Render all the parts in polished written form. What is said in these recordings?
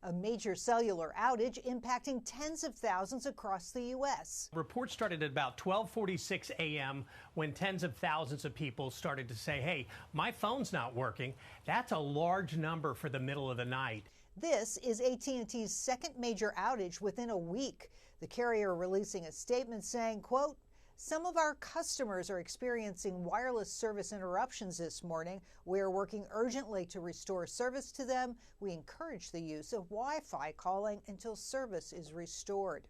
A major cellular outage impacting tens of thousands across the U.S. Reports started at about 12:46 a.m. when tens of thousands of people started to say, hey, my phone's not working. That's a large number for the middle of the night. This is AT&T's second major outage within a week. The carrier releasing a statement saying, quote, some of our customers are experiencing wireless service interruptions this morning. We are working urgently to restore service to them. We encourage the use of Wi-Fi calling until service is restored.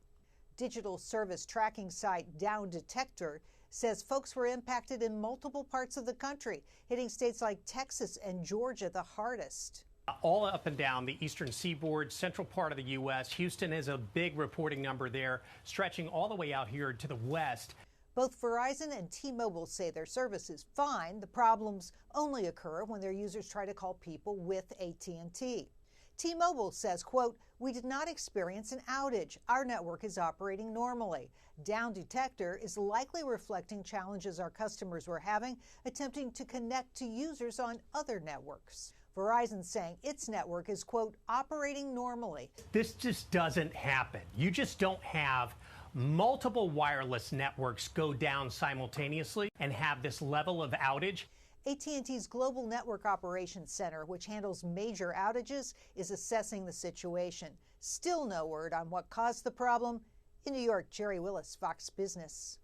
Digital service tracking site Down Detector says folks were impacted in multiple parts of the country, hitting states like Texas and Georgia the hardest. All up and down the eastern seaboard, central part of the U.S. Houston has a big reporting number there, stretching all the way out here to the west. Both Verizon and T-Mobile say their service is fine. The problems only occur when their users try to call people with AT&T. T-Mobile says, quote, we did not experience an outage. Our network is operating normally. Down Detector is likely reflecting challenges our customers were having attempting to connect to users on other networks. Verizon saying its network is, quote, operating normally. This just doesn't happen. You just don't have multiple wireless networks go down simultaneously and have this level of outage. AT&T's Global Network Operations Center, which handles major outages, is assessing the situation. Still no word on what caused the problem. In New York, Jerry Willis, Fox Business.